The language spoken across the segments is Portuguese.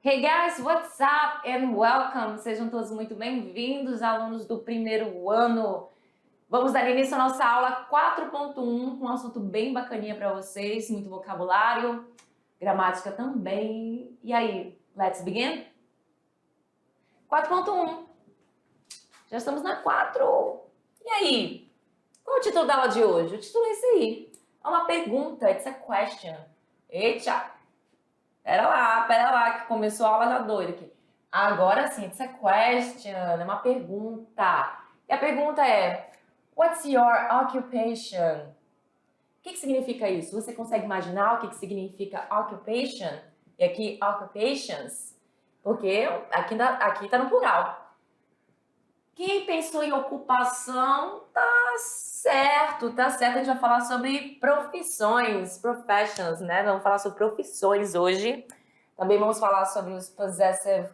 Hey guys, what's up and welcome! Sejam todos muito bem-vindos, alunos do primeiro ano. Vamos dar início à nossa aula 4.1 com um assunto bem bacaninha para vocês, muito vocabulário, gramática também. E aí, let's begin? 4.1. Já estamos na 4. E aí? Qual é o título da aula de hoje? O título é esse aí. É uma pergunta, it's a question. Eita! Pera lá, que começou a aula já doida aqui. Agora sim, it's a question, é uma pergunta. E a pergunta é, what's your occupation? O que significa isso? Você consegue imaginar o que significa occupation? E aqui, occupations, porque aqui tá no plural. Quem pensou em ocupação, tá certo. A gente vai falar sobre profissões, professions, né? Vamos falar sobre profissões hoje. Também vamos falar sobre os possessive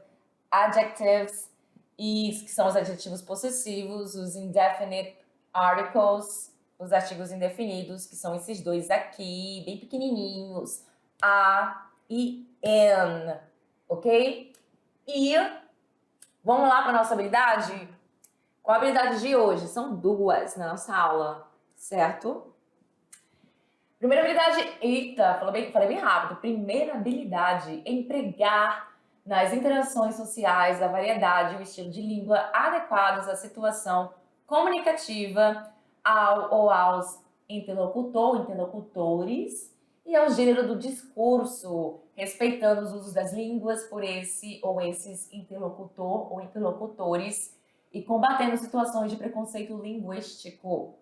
adjectives, que são os adjetivos possessivos, os indefinite articles, os artigos indefinidos, que são esses dois aqui, bem pequenininhos, a e n, ok? E vamos lá para a nossa habilidade? Qual a habilidade de hoje? São duas na nossa aula, certo? Primeira habilidade, eita, falei bem rápido. Primeira habilidade, empregar nas interações sociais a variedade e o estilo de língua adequados à situação comunicativa ao ou aos interlocutores e ao gênero do discurso, respeitando os usos das línguas por esse ou esses interlocutor ou interlocutores e combatendo situações de preconceito linguístico.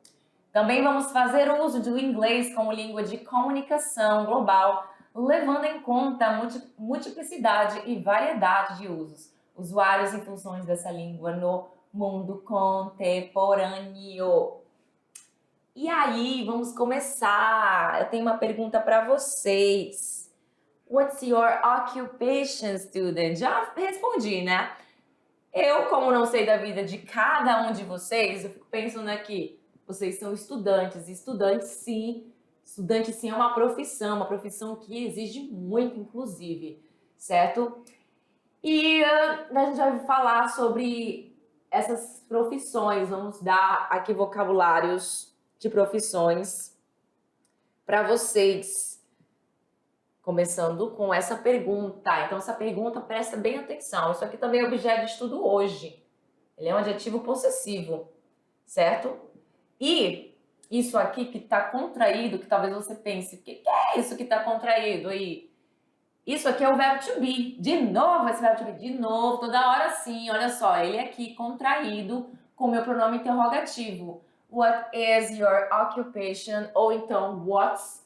Também vamos fazer uso do inglês como língua de comunicação global, levando em conta a multiplicidade e variedade de usos, usuários e funções dessa língua no mundo contemporâneo. E aí, vamos começar. Eu tenho uma pergunta para vocês. What's your occupation, student? Já respondi, né? Eu, como não sei da vida de cada um de vocês, eu fico pensando aqui, vocês são estudantes, e estudante sim é uma profissão que exige muito, inclusive, certo? E a gente vai falar sobre essas profissões, vamos dar aqui vocabulários de profissões para vocês. Começando com essa pergunta. Então, essa pergunta, presta bem atenção. Isso aqui também é objeto de estudo hoje. Ele é um adjetivo possessivo, certo? E isso aqui que está contraído, que talvez você pense, o que é isso que está contraído aí? Isso aqui é o verbo to be. De novo esse verbo to be. De novo, toda hora sim. Olha só, ele aqui contraído com o meu pronome interrogativo. What is your occupation? Ou então, what's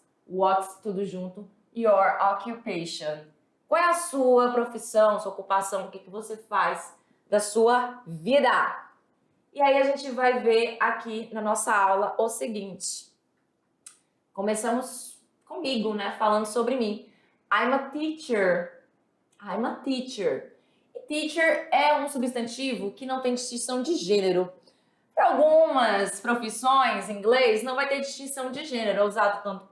tudo junto. Your occupation. Qual é a sua profissão, sua ocupação? O que você faz da sua vida? E aí a gente vai ver aqui na nossa aula o seguinte. Começamos comigo, né? Falando sobre mim. I'm a teacher. I'm a teacher. E teacher é um substantivo que não tem distinção de gênero. Para algumas profissões em inglês não vai ter distinção de gênero. É usado tanto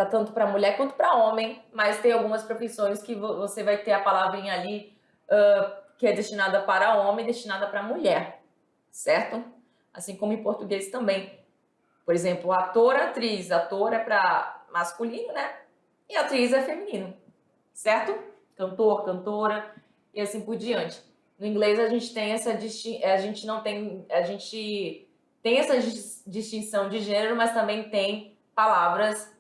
tanto para mulher quanto para homem, mas tem algumas profissões que você vai ter a palavrinha ali que é destinada para homem e destinada para mulher, certo? Assim como em português também. Por exemplo, ator, atriz. Ator é para masculino, né? E atriz é feminino, certo? Cantor, cantora e assim por diante. No inglês a gente tem essa distinção de gênero, mas também tem palavras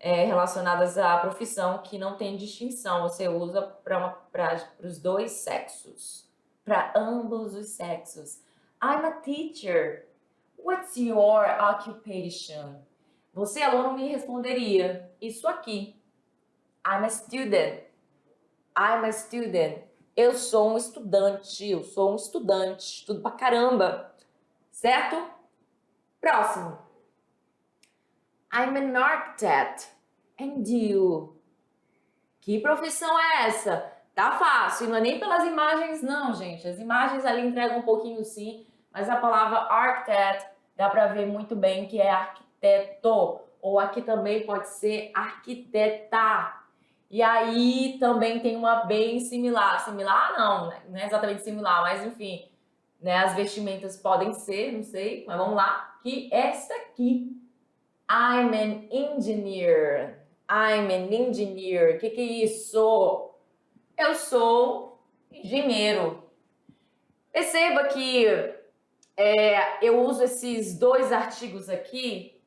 relacionadas à profissão que não tem distinção. Você usa para os dois sexos, para ambos os sexos. I'm a teacher. What's your occupation? Você, aluno, me responderia isso aqui. I'm a student. I'm a student. Eu sou um estudante. Estudo pra caramba. Certo? Próximo. I'm an architect. And you? Que profissão é essa? Tá fácil, não é nem pelas imagens não, gente. As imagens ali entregam um pouquinho sim, mas a palavra architect dá para ver muito bem que é arquiteto. Ou aqui também pode ser arquiteta. E aí também tem uma bem similar. Similar não, né? Não é exatamente similar, mas enfim, né? As vestimentas podem ser, não sei, mas vamos lá. Que esta aqui. I'm an engineer. I'm an engineer. O que é isso? Eu sou engenheiro. Perceba que eu uso esses dois artigos aqui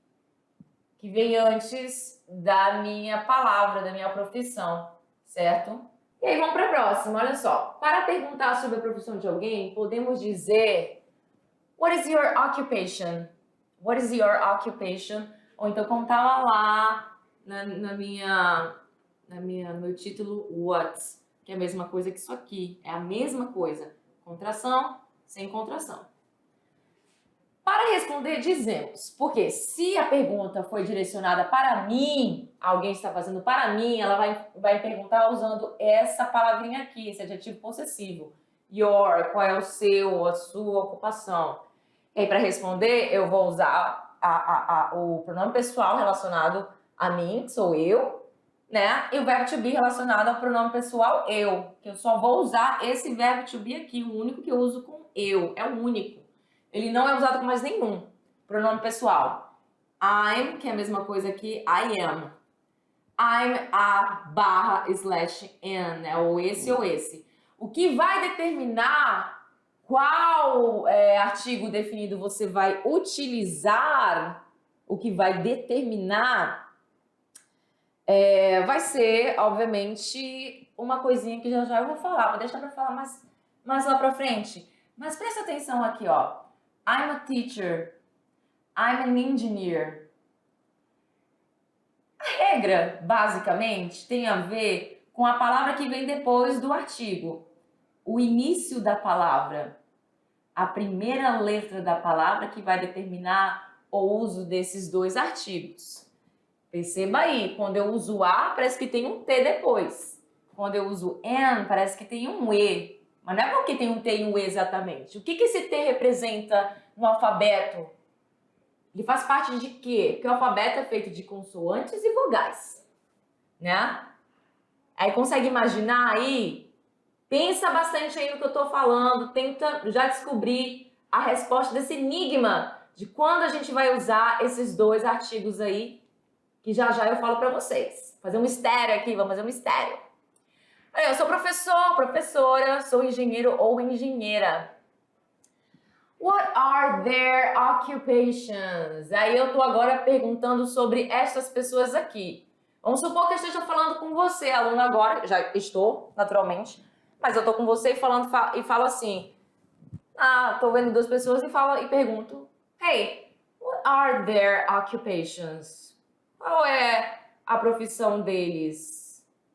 que vem antes da minha palavra, da minha profissão, certo? E aí vamos para a próxima, olha só. Para perguntar sobre a profissão de alguém, podemos dizer What is your occupation? What is your occupation? Ou então como estava lá no meu título, what? Que é a mesma coisa que isso aqui. É a mesma coisa. Contração, sem contração. Para responder, dizemos, porque se a pergunta foi direcionada para mim, alguém está fazendo para mim, ela vai perguntar usando essa palavrinha aqui, esse adjetivo possessivo. Your, qual é o seu, a sua ocupação. E aí, para responder, eu vou usar o pronome pessoal relacionado a mim, que sou eu, né? E o verbo to be relacionado ao pronome pessoal eu, que eu só vou usar esse verbo to be aqui, o único que eu uso com eu, é o único. Ele não é usado com mais nenhum pronome pessoal. I'm, que é a mesma coisa que I am. I'm a barra slash an, né? Ou esse ou esse. O que vai determinar qual artigo definido você vai utilizar, o que vai determinar, vai ser, obviamente, uma coisinha que já eu vou falar. Vou deixar para falar mais lá para frente. Mas presta atenção aqui, ó. I'm a teacher. I'm an engineer. A regra, basicamente, tem a ver com a palavra que vem depois do artigo. O início da palavra. A primeira letra da palavra que vai determinar o uso desses dois artigos. Perceba aí, quando eu uso a, parece que tem um T depois. Quando eu uso an, parece que tem um E. Mas não é porque tem um T e um E exatamente. O que esse T representa no alfabeto? Ele faz parte de quê? Porque o alfabeto é feito de consoantes e vogais, né? Aí consegue imaginar aí? Pensa bastante aí no que eu tô falando, tenta já descobrir a resposta desse enigma de quando a gente vai usar esses dois artigos aí, que já eu falo para vocês. Fazer um mistério aqui, vamos fazer um mistério. Eu sou professor, professora, sou engenheiro ou engenheira. What are their occupations? Aí eu tô agora perguntando sobre essas pessoas aqui. Vamos supor que eu esteja falando com você, aluno, agora. Já estou, naturalmente. Mas eu tô com você e falo assim. Tô vendo duas pessoas e pergunto. Hey, what are their occupations? Qual é a profissão deles?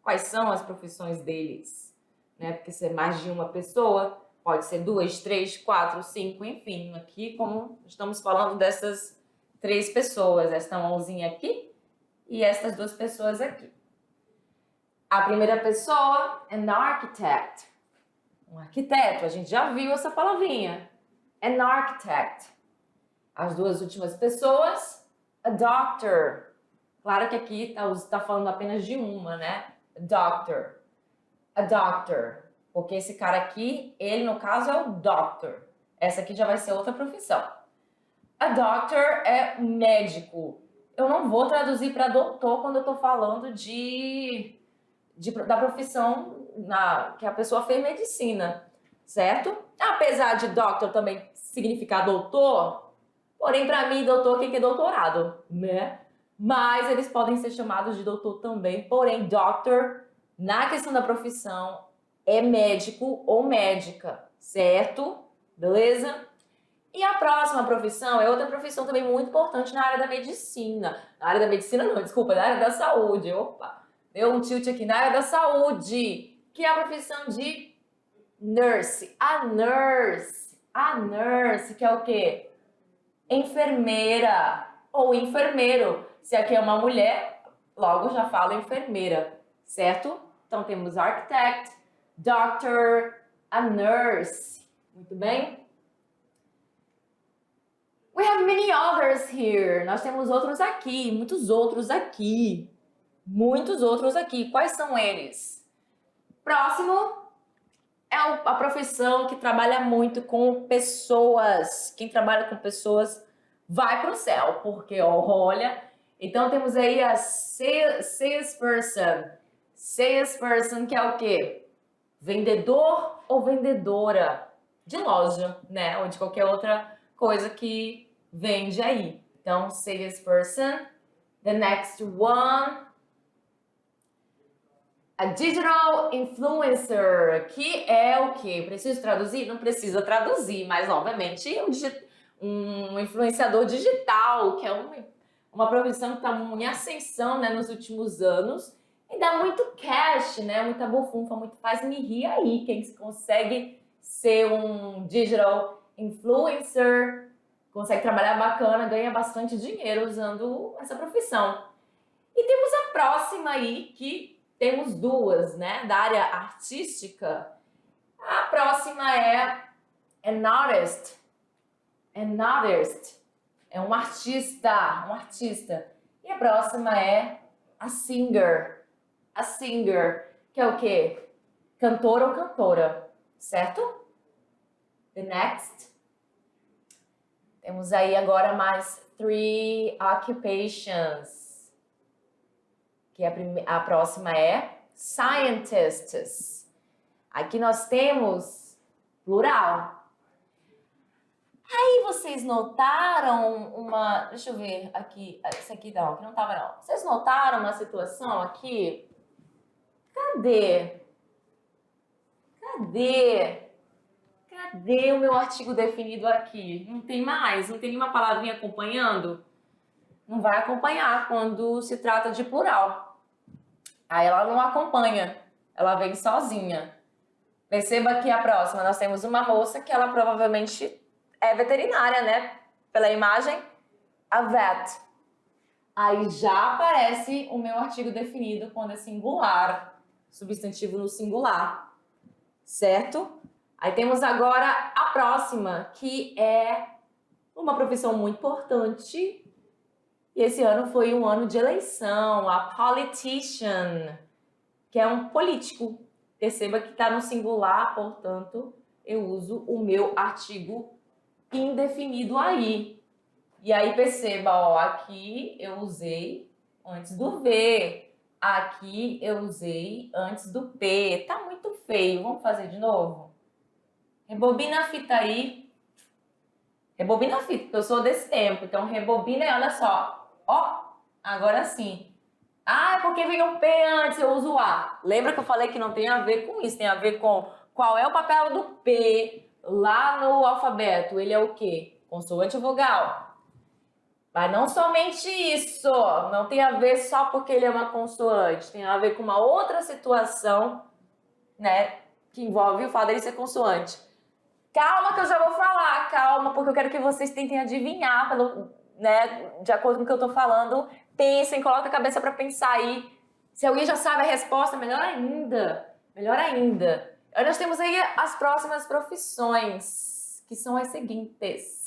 Quais são as profissões deles? Né? Porque se é mais de uma pessoa, pode ser 2, 3, 4, 5, enfim. Aqui, como estamos falando dessas 3 pessoas, esta mãozinha aqui e estas 2 pessoas aqui. A primeira pessoa, an architect. Um arquiteto, a gente já viu essa palavrinha. An architect. As 2 últimas pessoas, a doctor. Claro que aqui tá falando apenas de uma, né? Doctor. A doctor. Porque esse cara aqui, ele no caso é o doctor. Essa aqui já vai ser outra profissão. A doctor é médico. Eu não vou traduzir para doutor quando eu tô falando da profissão que a pessoa fez medicina, certo? Apesar de doctor também significar doutor, porém para mim doutor quem que é doutorado, né? Mas eles podem ser chamados de doutor também, porém doctor, na questão da profissão, é médico ou médica, certo? Beleza? E a próxima profissão é outra profissão também muito importante na área da medicina. Na área da medicina não, desculpa, na área da saúde. Opa, deu um tilt aqui. Na área da saúde, que é a profissão de nurse. A nurse, que é o quê? Enfermeira ou enfermeiro. Se aqui é uma mulher, logo já falo enfermeira, certo? Então temos architect, doctor, a nurse. Muito bem? We have many others here. Nós temos outros aqui, muitos outros aqui. muitos outros aqui. Quais são eles? Próximo é a profissão que trabalha muito com pessoas. Quem trabalha com pessoas vai para o céu, porque olha. Então temos aí a salesperson. Salesperson, que é o quê? Vendedor ou vendedora de loja, né? Ou de qualquer outra coisa que vende aí. Então, salesperson. The next one, a digital influencer, que é o quê? Preciso traduzir? Não precisa traduzir, mas obviamente um influenciador digital, que é uma profissão que está em ascensão, né, nos últimos anos e dá muito cash, né, muita bufunfa, muito faz-me rir aí, quem consegue ser um digital influencer, consegue trabalhar bacana, ganha bastante dinheiro usando essa profissão. E temos a próxima aí, que temos duas, né, da área artística. A próxima é an artist. An artist. É um artista, um artista. E a próxima é a singer. A singer, que é o quê? Cantor ou cantora, certo? The next. Temos aí agora mais 3 occupations. Que a próxima é scientists. Aqui nós temos plural. Aí vocês notaram uma... Deixa eu ver aqui. Esse aqui não, que não tava não. Vocês notaram uma situação aqui? Cadê? Cadê o meu artigo definido aqui? Não tem mais? Não tem nenhuma palavrinha acompanhando? Não vai acompanhar quando se trata de plural. Aí ela não acompanha. Ela vem sozinha. Perceba que a próxima nós temos uma moça que ela provavelmente é veterinária, né? Pela imagem, a vet. Aí já aparece o meu artigo definido quando é singular, substantivo no singular, certo? Aí temos agora a próxima, que é uma profissão muito importante. E esse ano foi um ano de eleição, a politician, que é um político. Perceba que está no singular, portanto, eu uso o meu artigo indefinido aí. E aí perceba, ó, aqui eu usei antes do V, aqui eu usei antes do P. Tá muito feio, vamos fazer de novo? Rebobina a fita aí. Rebobina a fita, porque eu sou desse tempo. Então rebobina e olha só. Ó, agora sim. Ah, é porque vem o P antes, eu uso o A. Lembra que eu falei que não tem a ver com isso, tem a ver com qual é o papel do P lá no alfabeto. Ele é o quê? Consoante ou vogal. Mas não somente isso, não tem a ver só porque ele é uma consoante, tem a ver com uma outra situação, né, que envolve o fato dele ser consoante. Calma que eu já vou falar, calma, porque eu quero que vocês tentem adivinhar, né, de acordo com o que eu tô falando. Pensem, coloquem a cabeça para pensar aí. Se alguém já sabe a resposta, melhor ainda. Melhor ainda. Aí nós temos aí as próximas profissões, que são as seguintes.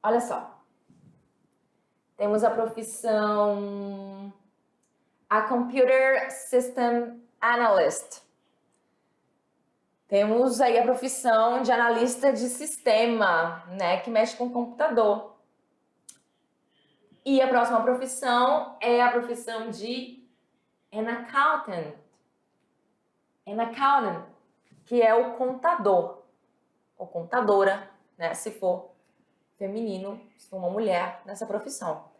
Olha só. Temos a profissão a Computer System Analyst. Temos aí a profissão de analista de sistema, né, que mexe com o computador. E a próxima profissão é a profissão de an accountant. An accountant, que é o contador, ou contadora, né, se for feminino, se for uma mulher nessa profissão.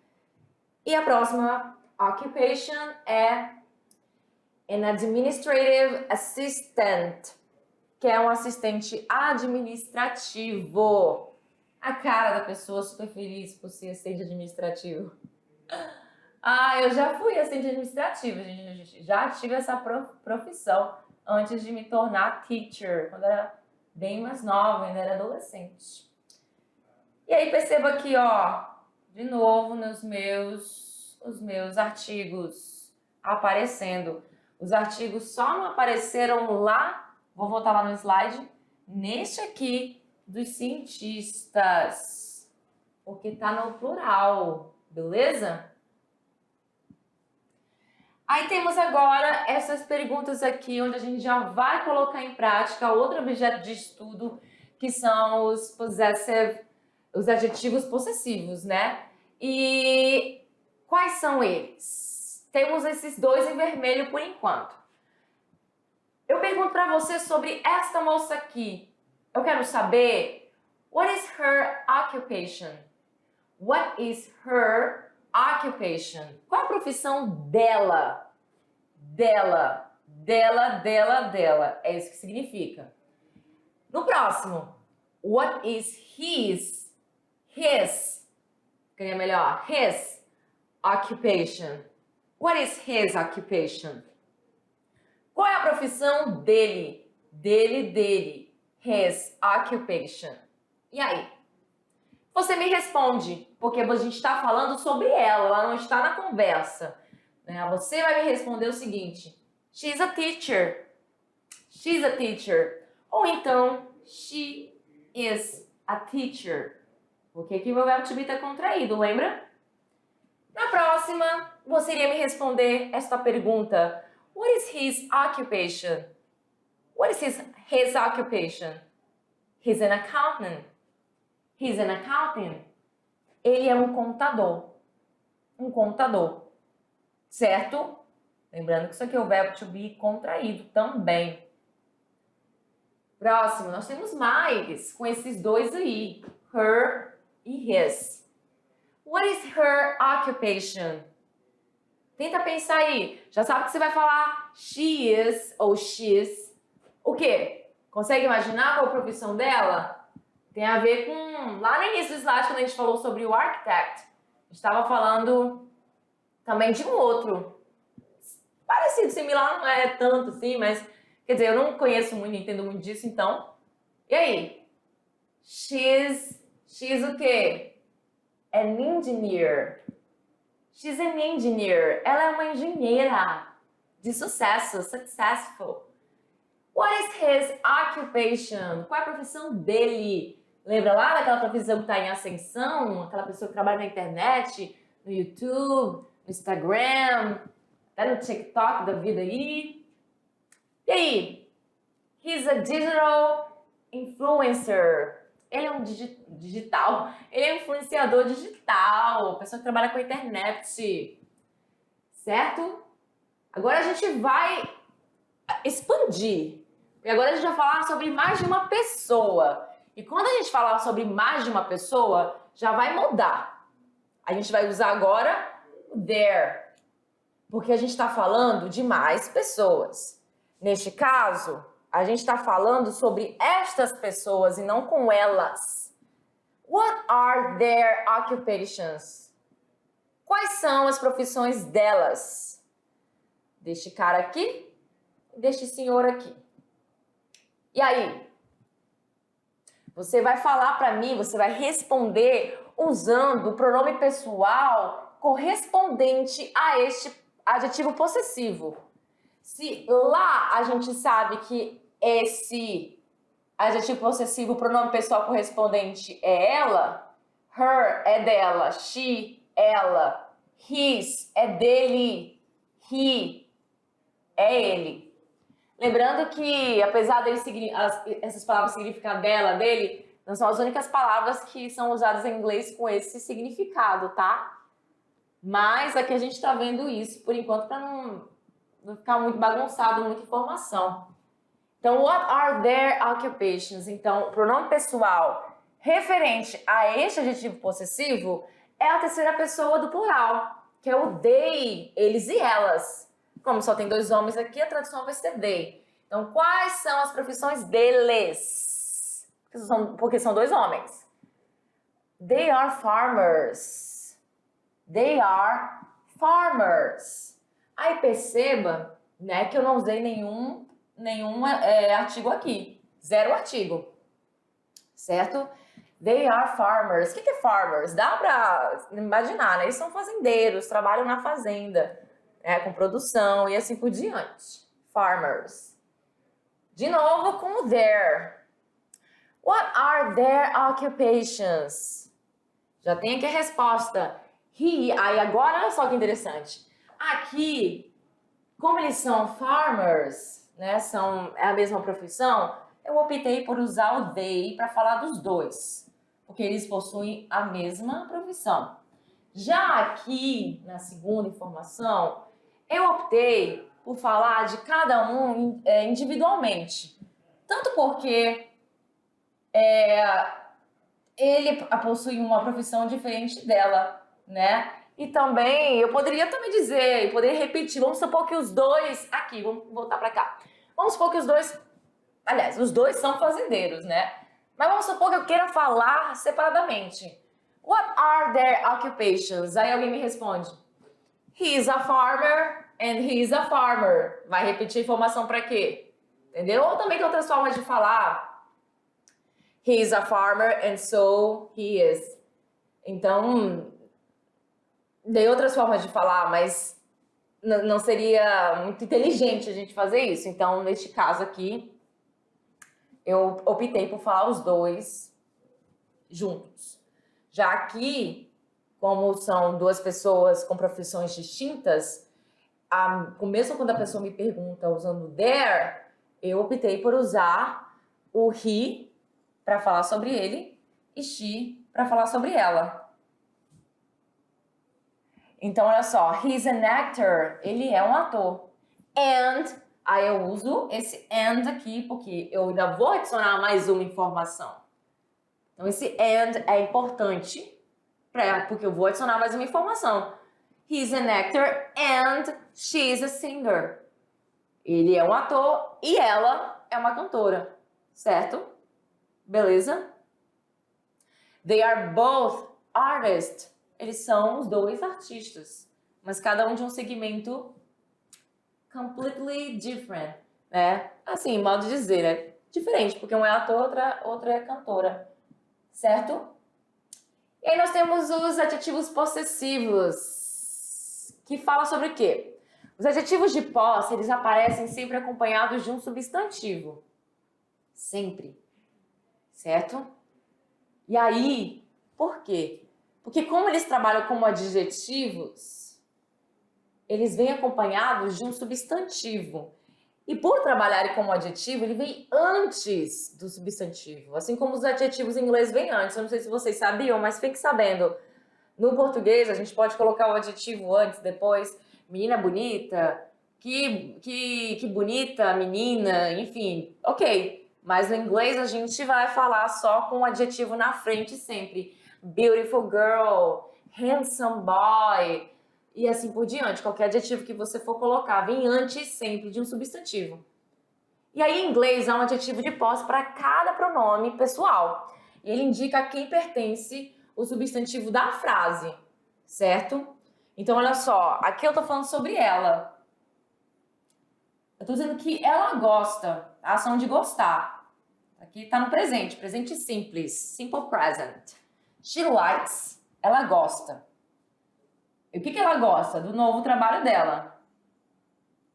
E a próxima occupation é an administrative assistant, que é um assistente administrativo. A cara da pessoa super feliz por ser assistente administrativo. Ah, eu já fui assistente administrativo, gente. Já tive essa profissão antes de me tornar teacher, quando era bem mais nova, ainda era adolescente. E aí perceba aqui, ó, de novo os meus artigos aparecendo. Os artigos só não apareceram lá, vou voltar lá no slide, neste aqui dos cientistas, porque tá no plural, beleza? Aí temos agora essas perguntas aqui, onde a gente já vai colocar em prática outro objeto de estudo, que são os possessive, os adjetivos possessivos, né? E quais são eles? Temos esses dois em vermelho por enquanto. Eu pergunto para você sobre esta moça aqui. Eu quero saber, what is her occupation? What is her occupation? Qual a profissão dela? Dela. É isso que significa. No próximo, what is his? Queria melhor. His occupation. What is his occupation? Qual é a profissão dele? Dele. His occupation. E aí? Você me responde, porque a gente está falando sobre ela não está na conversa. Você vai me responder o seguinte: she's a teacher. She's a teacher. Ou então, she is a teacher. Porque aqui o meu verbo to be está contraído, lembra? Na próxima, você iria me responder esta pergunta: what is his occupation? What is his occupation? He's an accountant. He's an accountant. Ele é um contador. Um contador. Certo? Lembrando que isso aqui é o verbo to be contraído também. Próximo, nós temos mais com esses dois aí. Her e his. What is her occupation? Tenta pensar aí. Já sabe que você vai falar she is ou she's. O quê? Consegue imaginar qual a profissão dela? Tem a ver com... Lá no início do slide, quando a gente falou sobre o architect, a gente estava falando também de um outro. Parecido, similar, não é tanto assim, mas... Quer dizer, eu não conheço muito, não entendo muito disso, então... E aí? She's o quê? An engineer. She's an engineer. Ela é uma engenheira de sucesso, successful. What is his occupation? Qual é a profissão dele? Lembra lá daquela profissão que está em ascensão? Aquela pessoa que trabalha na internet, no YouTube, no Instagram, até no TikTok da vida aí. E aí? He's a digital influencer. Ele é um digital. Ele é um influenciador digital. Pessoa que trabalha com a internet. Certo? Agora a gente vai expandir. E agora a gente vai falar sobre mais de uma pessoa. E quando a gente falar sobre mais de uma pessoa, já vai mudar. A gente vai usar agora o there. Porque a gente está falando de mais pessoas. Neste caso, a gente está falando sobre estas pessoas e não com elas. What are their occupations? Quais são as profissões delas? Deste cara aqui e deste senhor aqui. E aí? Você vai falar para mim, você vai responder usando o pronome pessoal correspondente a este adjetivo possessivo. Se lá a gente sabe que esse adjetivo possessivo, o pronome pessoal correspondente é ela, her é dela, she, ela, his é dele, he é ele. Lembrando que, apesar essas palavras significar dela, dele, não são as únicas palavras que são usadas em inglês com esse significado, tá? Mas aqui a gente tá vendo isso, por enquanto, para não ficar muito bagunçado, muita informação. Então, what are their occupations? Então, o pronome pessoal referente a este adjetivo possessivo é a terceira pessoa do plural, que é o they, eles e elas. Como só tem dois homens aqui, a tradução vai ser they. Então, quais são as profissões deles? Porque são dois homens. They are farmers. They are farmers. Aí perceba, né, que eu não usei nenhum artigo aqui. Zero artigo. Certo? They are farmers. O que é farmers? Dá pra imaginar, né? Eles são fazendeiros, trabalham na fazenda, com produção e assim por diante. Farmers. De novo com o their. What are their occupations? Já tem aqui a resposta. He, aí agora olha só que interessante. Aqui Como eles são farmers, né, é a mesma profissão, eu optei por usar o they para falar dos dois, porque eles possuem a mesma profissão. Já aqui, na segunda informação, eu optei por falar de cada um individualmente. Tanto porque ele possui uma profissão diferente dela, né? E também, eu poderia também dizer, poderia repetir, vamos supor que os dois, aqui, vamos voltar para cá. Vamos supor que os dois, aliás, os dois são fazendeiros, né? Mas vamos supor que eu queira falar separadamente. What are their occupations? Aí alguém me responde. He is a farmer and he is a farmer. Vai repetir a informação para quê? Entendeu? Ou também tem outras formas de falar. He is a farmer and so he is. Então, dei outras formas de falar, mas não seria muito inteligente a gente fazer isso. Então, neste caso aqui, eu optei por falar os dois juntos. Já aqui, como são duas pessoas com profissões distintas, mesmo quando a pessoa me pergunta usando their, eu optei por usar o he para falar sobre ele e she para falar sobre ela. Então, olha só, he's an actor, ele é um ator. And, aí eu uso esse and aqui porque eu ainda vou adicionar mais uma informação. Então, esse and é importante porque eu vou adicionar mais uma informação. He's an actor and she's a singer. Ele é um ator e ela é uma cantora, certo? Beleza? They are both artists. Eles são os dois artistas, mas cada um de um segmento completely different, né? Assim, modo de dizer, né? Diferente, porque um é ator, outra é cantora, certo? E aí nós temos os adjetivos possessivos, que fala sobre o quê? Os adjetivos de posse, eles aparecem sempre acompanhados de um substantivo. Sempre. Certo? E aí, por quê? Porque como eles trabalham como adjetivos, eles vêm acompanhados de um substantivo. E por trabalharem como adjetivo, ele vem antes do substantivo. Assim como os adjetivos em inglês vêm antes. Eu não sei se vocês sabiam, mas fique sabendo. No português, a gente pode colocar o adjetivo antes, depois. Menina bonita, que bonita menina, enfim. Ok. Mas no inglês a gente vai falar só com o adjetivo na frente sempre. Beautiful girl, handsome boy, e assim por diante. Qualquer adjetivo que você for colocar vem antes sempre de um substantivo. E aí em inglês há um adjetivo de posse para cada pronome pessoal. E ele indica a quem pertence o substantivo da frase, certo? Então olha só, aqui eu tô falando sobre ela. Eu tô dizendo que ela gosta, a ação de gostar. Aqui tá no presente, presente simples, simple present. She likes, ela gosta. E o que ela gosta? Do novo trabalho dela,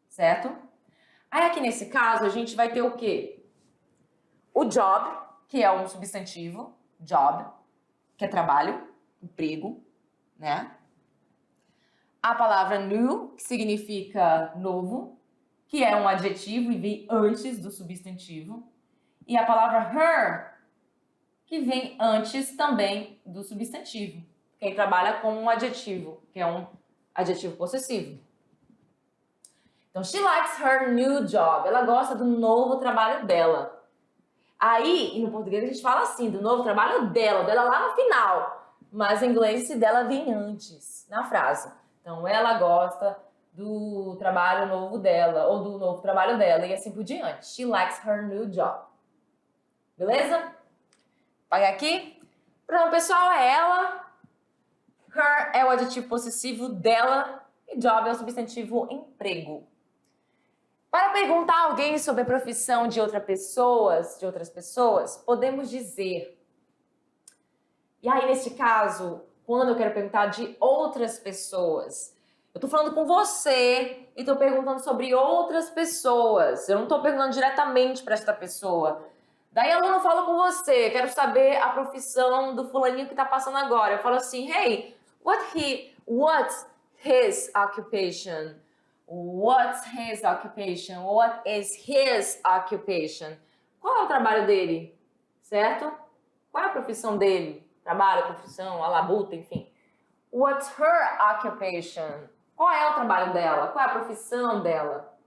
certo? Aí aqui nesse caso a gente vai ter o quê? O job, que é um substantivo, job, que é trabalho, emprego, né? A palavra new, que significa novo, que é um adjetivo e vem antes do substantivo. E a palavra her, que vem antes também do substantivo. Quem trabalha com um adjetivo, que é um adjetivo possessivo. Então, she likes her new job. Ela gosta do novo trabalho dela. Aí, e no português a gente fala assim, do novo trabalho dela lá no final. Mas em inglês esse dela vem antes, na frase. Então, ela gosta do trabalho novo dela, ou do novo trabalho dela, e assim por diante. She likes her new job. Beleza? Paga aqui. Pronome pessoal é ela. Her é o adjetivo possessivo dela. E job é o substantivo emprego. Para perguntar a alguém sobre a profissão de outras pessoas, podemos dizer. E aí, nesse caso, quando eu quero perguntar de outras pessoas, eu tô falando com você e tô perguntando sobre outras pessoas. Eu não tô perguntando diretamente para esta pessoa. Daí, aluno, fala com você, quero saber a profissão do fulaninho que tá passando agora. Eu falo assim, hey, what's his occupation? What's his occupation? What is his occupation? Qual é o trabalho dele? Certo? Qual é a profissão dele? Trabalho, profissão, a labuta, enfim. What's her occupation? Qual é o trabalho dela? Qual é a profissão dela?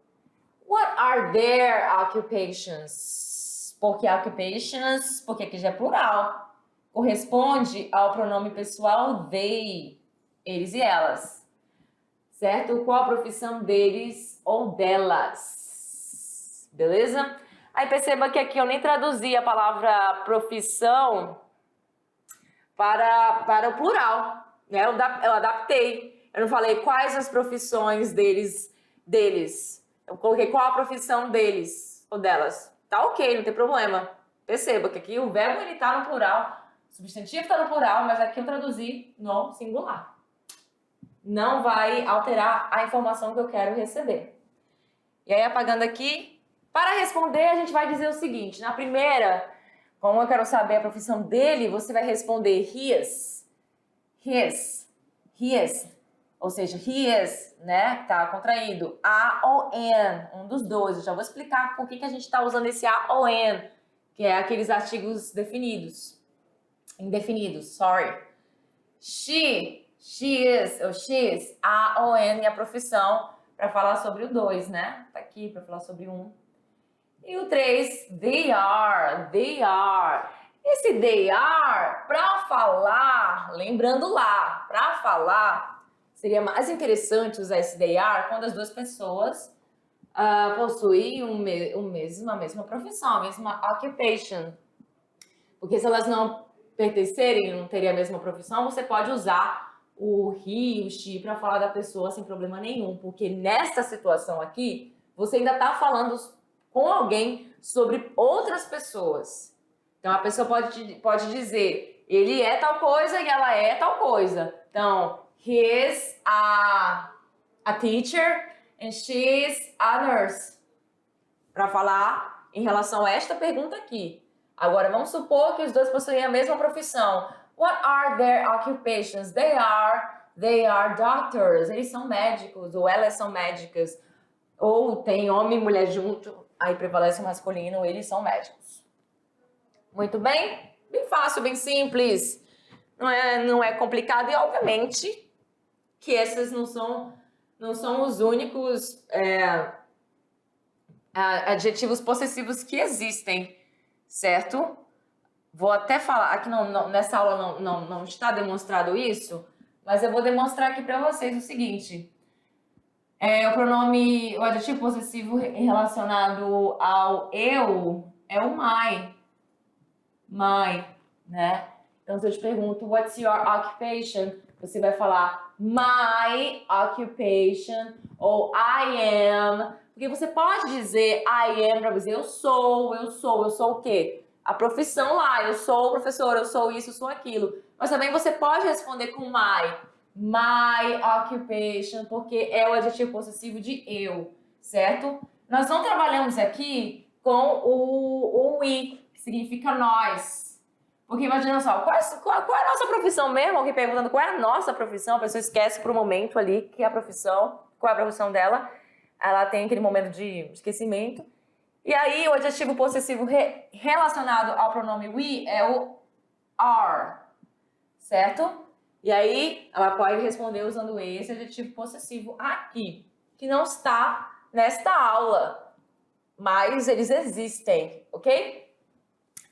What are their occupations? Por que occupations? Porque aqui já é plural. Corresponde ao pronome pessoal they, eles e elas. Certo? Qual a profissão deles ou delas? Beleza? Aí perceba que aqui eu nem traduzi a palavra profissão para o plural. Né? Eu adaptei. Eu não falei quais as profissões deles. Eu coloquei qual a profissão deles ou delas. Tá ok, não tem problema. Perceba que aqui o verbo ele tá no plural, o substantivo tá no plural, mas aqui eu traduzi no singular. Não vai alterar a informação que eu quero receber. E aí, apagando aqui, para responder, a gente vai dizer o seguinte. Na primeira, como eu quero saber a profissão dele, você vai responder his. Ou seja, he is, né? Tá contraído. A ou N, um dos dois. Eu já vou explicar por que a gente tá usando esse A ou N, que é aqueles artigos indefinidos, sorry. She is, ou she's, A ou N é a profissão para falar sobre o 2, né? Tá aqui para falar sobre um. E o 3, they are. Esse they are, para falar, lembrando lá, para falar, seria mais interessante usar esse they are quando as duas pessoas possuem a mesma profissão, a mesma occupation. Porque se elas não pertencerem, não terem a mesma profissão, você pode usar o he, o she para falar da pessoa sem problema nenhum. Porque nessa situação aqui, você ainda está falando com alguém sobre outras pessoas. Então, a pessoa pode dizer, ele é tal coisa e ela é tal coisa. Então, he is a teacher and she is a nurse. Para falar em relação a esta pergunta aqui. Agora, vamos supor que os dois possuem a mesma profissão. What are their occupations? They are doctors. Eles são médicos, ou elas são médicas. Ou tem homem e mulher junto, aí prevalece o masculino, eles são médicos. Muito bem? Bem fácil, bem simples. Não é complicado e, obviamente, que esses não são os únicos adjetivos possessivos que existem, certo? Vou até falar, aqui nessa aula não está demonstrado isso, mas eu vou demonstrar aqui para vocês o seguinte. O adjetivo possessivo relacionado ao eu é o my, né? Então, se eu te pergunto, what's your occupation? Você vai falar my occupation ou I am. Porque você pode dizer I am para dizer eu sou o quê? A profissão lá, eu sou professor, eu sou isso, eu sou aquilo. Mas também você pode responder com my occupation, porque é o adjetivo possessivo de eu, certo? Nós não trabalhamos aqui com o we, que significa nós. Porque imagina só, qual é a nossa profissão mesmo? Alguém perguntando qual é a nossa profissão, a pessoa esquece por um momento ali que a profissão, qual é a profissão dela, ela tem aquele momento de esquecimento. E aí o adjetivo possessivo relacionado ao pronome we é o are, certo? E aí ela pode responder usando esse adjetivo possessivo aqui, que não está nesta aula, mas eles existem, ok?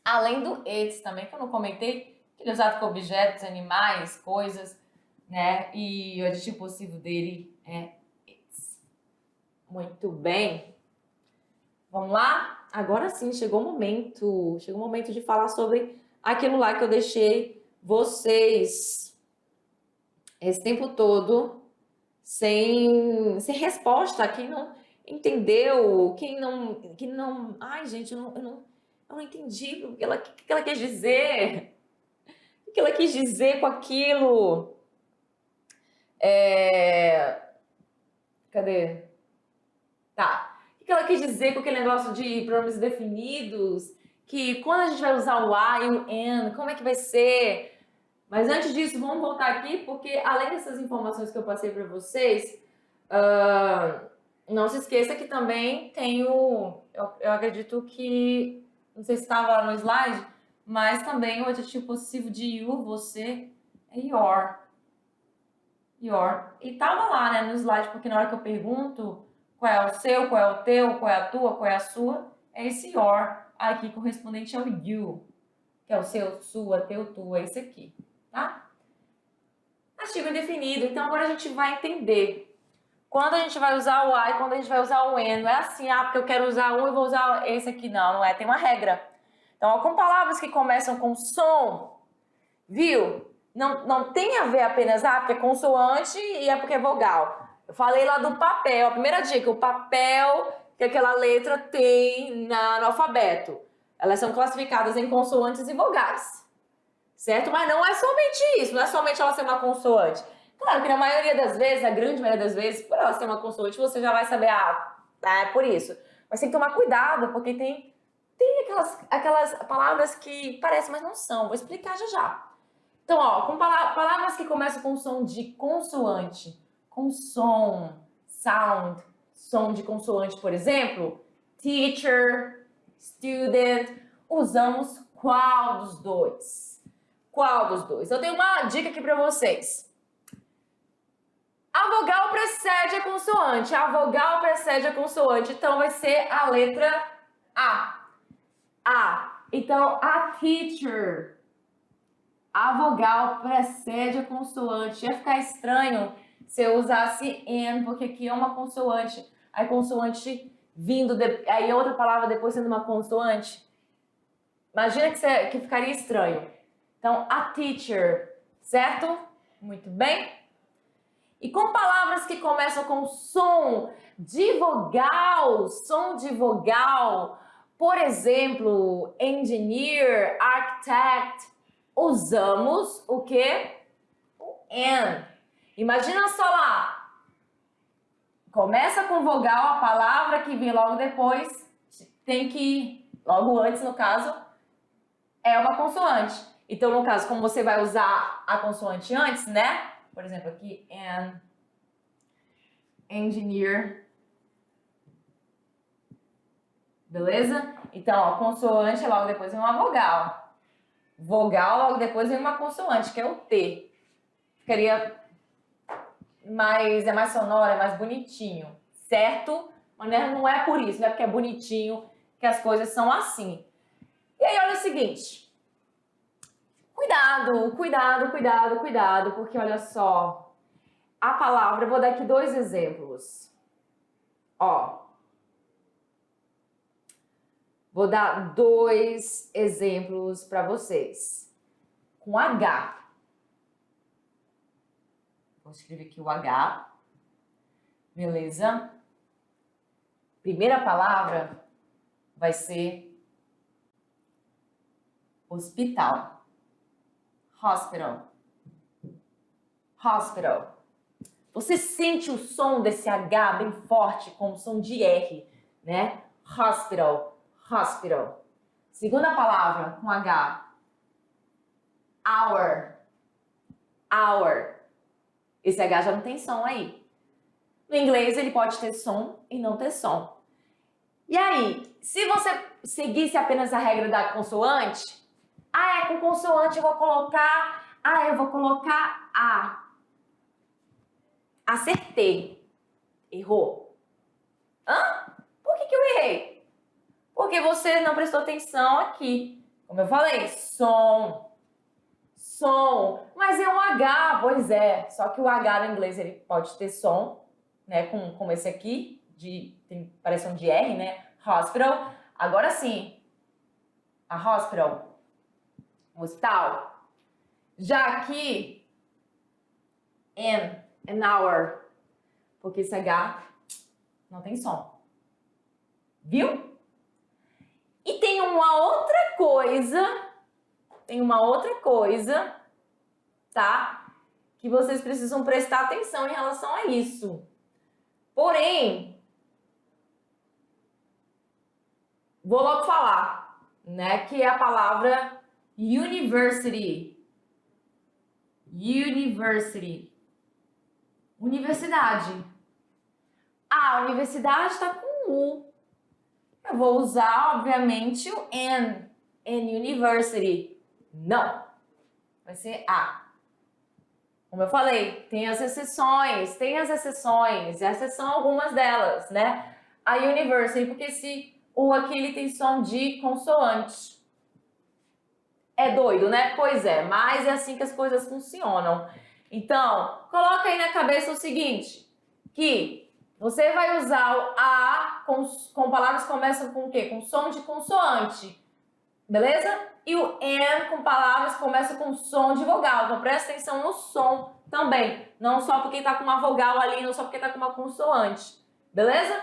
Além do its também, que eu não comentei, que ele é usado com objetos, animais, coisas, né? E o adjetivo possessivo dele é its. Muito bem. Vamos lá? Agora sim, chegou o momento de falar sobre aquilo lá que eu deixei vocês esse tempo todo sem resposta. Quem não entendeu, quem não... Ai, gente, eu não entendi o que ela quis dizer. O que ela quis dizer com aquilo? Cadê? Tá. O que ela quis dizer com aquele negócio de pronomes definidos? Que quando a gente vai usar o I e o N, como é que vai ser? Mas antes disso, vamos voltar aqui, porque além dessas informações que eu passei para vocês, Não se esqueça que também tem o... Eu acredito que... Não sei se estava lá no slide, mas também o adjetivo possessivo de you, você, é your. Your. E tava lá, né, no slide, porque na hora que eu pergunto qual é o seu, qual é o teu, qual é a tua, qual é a sua, é esse your. Aqui correspondente ao you, que é o seu, sua, teu, tua, esse aqui, tá? Artigo indefinido. Então agora a gente vai entender quando a gente vai usar o I, quando a gente vai usar o N. Não é assim, porque eu quero usar um e vou usar esse aqui. Não, não é. Tem uma regra. Então, com palavras que começam com som, viu? Não tem a ver apenas, porque é consoante e é porque é vogal. Eu falei lá do papel. A primeira dica, o papel que aquela letra tem no alfabeto. Elas são classificadas em consoantes e vogais. Certo? Mas não é somente isso. Não é somente ela ser uma consoante. Claro que na maioria das vezes, a grande maioria das vezes, por ela ser uma consoante, você já vai saber, é por isso. Mas tem que tomar cuidado, porque tem aquelas palavras que parecem, mas não são. Vou explicar já já. Então, ó, com palavras que começam com som de consoante, com sound, som de consoante, por exemplo, teacher, student, usamos qual dos dois? Qual dos dois? Eu tenho uma dica aqui para vocês. A vogal precede a consoante. A vogal precede a consoante. Então, vai ser a letra A. A. Então, a teacher. A vogal precede a consoante. Ia ficar estranho se eu usasse N, porque aqui é uma consoante. Aí, consoante vindo... Aí, outra palavra depois sendo uma consoante. Imagina que ficaria estranho. Então, a teacher. Certo? Muito bem. E com palavras que começam com som de vogal, por exemplo, engineer, architect, usamos o quê? O N. Imagina só lá. Começa com vogal, a palavra que vem logo depois tem que, logo antes no caso, é uma consoante. Então, no caso, como você vai usar a consoante antes, né? Por exemplo, aqui, engineer. Beleza? Então, ó, consoante logo depois vem uma vogal. Vogal logo depois vem uma consoante, que é o T. Ficaria mais sonoro, é mais bonitinho, certo? Mas não é por isso, não é porque é bonitinho que as coisas são assim. E aí, olha o seguinte. Cuidado, porque olha só. A palavra, eu vou dar aqui 2 exemplos. Ó. Vou dar 2 exemplos para vocês. Com H. Vou escrever aqui o H. Beleza? Primeira palavra vai ser hospital. Hospital. Hospital. Você sente o som desse H bem forte, com o som de R, né? Hospital, hospital. Segunda palavra com H. Hour, hour. Esse H já não tem som aí. No inglês ele pode ter som e não ter som. E aí, se você seguisse apenas a regra da consoante, com consoante eu vou colocar A. Acertei. Errou. Por que eu errei? Porque você não prestou atenção aqui. Como eu falei, som. Mas é um H, pois é. Só que o H no inglês ele pode ter som, né? Como esse aqui, parece um de R, né? Hospital. Agora sim, a hospital. Hospital. Já aqui, an hour, porque esse H não tem som. Viu? E tem uma outra coisa, tá? Que vocês precisam prestar atenção em relação a isso. Porém, vou logo falar, né? Que é a palavra university. Universidade. A universidade está com U. Eu vou usar, obviamente, o N. N university. Não. Vai ser A. Como eu falei, tem as exceções. E essas são algumas delas, né? A university, porque esse U aqui ele tem som de consoante. É doido, né? Pois é, mas é assim que as coisas funcionam. Então, coloca aí na cabeça o seguinte, que você vai usar o A com palavras que começam com o quê? Com som de consoante, beleza? E o N com palavras que começam com som de vogal. Então, presta atenção no som também. Não só porque tá com uma vogal ali, não só porque tá com uma consoante, beleza?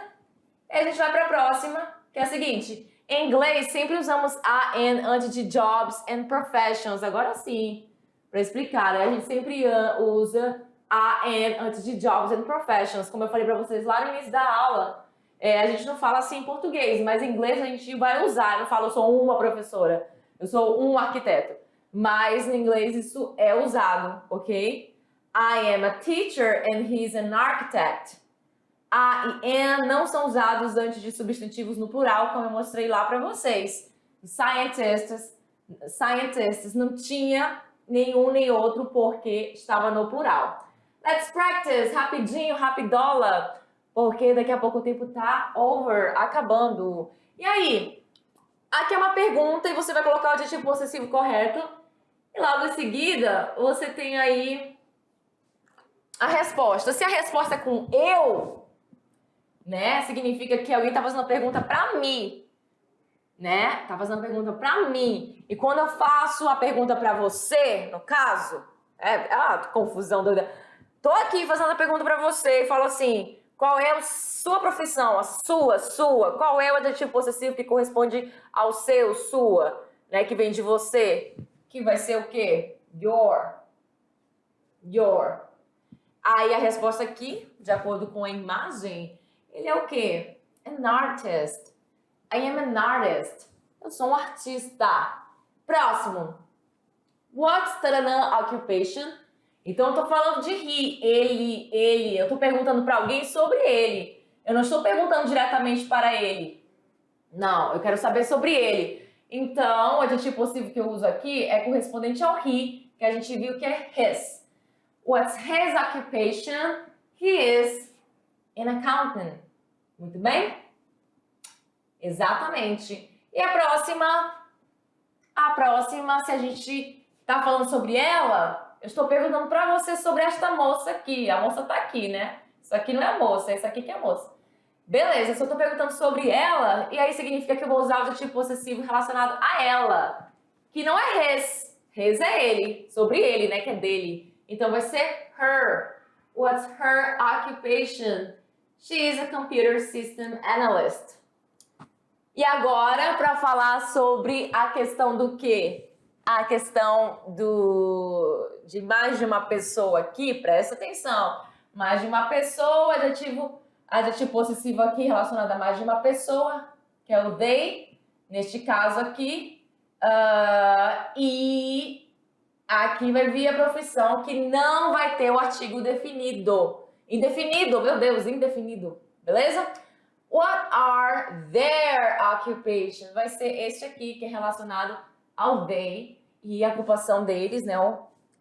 E a gente vai para a próxima, que é a seguinte. Em inglês, sempre usamos AN antes de jobs and professions. Agora sim, para explicar, né? A gente sempre usa AN antes de jobs and professions. Como eu falei para vocês lá no início da aula, a gente não fala assim em português, mas em inglês a gente vai usar. Eu não falo, eu sou uma professora, eu sou um arquiteto. Mas em inglês isso é usado, ok? I am a teacher and he's an architect. A e an não são usados antes de substantivos no plural, como eu mostrei lá para vocês. Scientists não tinha nenhum nem outro porque estava no plural. Let's practice, rapidinho, rapidola, porque daqui a pouco o tempo tá acabando. E aí, aqui é uma pergunta e você vai colocar o adjetivo possessivo correto. E logo em seguida, você tem aí a resposta. Se a resposta é com eu, né? Significa que alguém tá fazendo uma pergunta pra mim, né? Tá fazendo uma pergunta pra mim. E quando eu faço a pergunta pra você, no caso, confusão doida. Tô aqui fazendo a pergunta pra você e falo assim, qual é a sua profissão? A sua. Qual é o adjetivo possessivo que corresponde ao seu, sua, né? Que vem de você, que vai ser o quê? Your. Aí a resposta aqui, de acordo com a imagem, ele é o quê? An artist. I am an artist. Eu sou um artista. Próximo. What's the occupation? Então, eu tô falando de he, ele. Eu tô perguntando para alguém sobre ele. Eu não estou perguntando diretamente para ele. Não, eu quero saber sobre ele. Então, o adjetivo possível que eu uso aqui é correspondente ao he, que a gente viu que é his. What's his occupation? He is an accountant. Muito bem? Exatamente. E a próxima, se a gente tá falando sobre ela, eu estou perguntando para você sobre esta moça aqui. A moça tá aqui, né? Isso aqui não é a moça, isso aqui que é a moça. Beleza, se eu tô perguntando sobre ela, e aí significa que eu vou usar o adjetivo possessivo relacionado a ela, que não é his. His é ele, sobre ele, né? Que é dele. Então vai ser her. What's her occupation? She is a computer system analyst. E agora, para falar sobre a questão do quê? A questão de mais de uma pessoa aqui, presta atenção. Mais de uma pessoa, adjetivo possessivo aqui relacionado a mais de uma pessoa, que é o they, neste caso aqui. E aqui vai vir a profissão que não vai ter o artigo definido. Indefinido, meu Deus, indefinido. Beleza? What are their occupations? Vai ser este aqui, que é relacionado ao they. E a ocupação deles, né?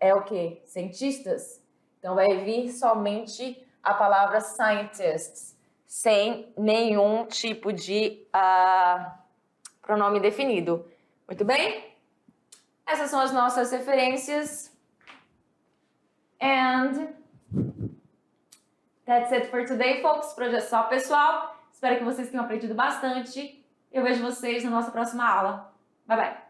É o quê? Cientistas. Então, vai vir somente a palavra scientists, sem nenhum tipo de pronome definido. Muito bem? Essas são as nossas referências. And that's it for today, folks. Por hoje é só, pessoal. Espero que vocês tenham aprendido bastante. Eu vejo vocês na nossa próxima aula. Bye, bye.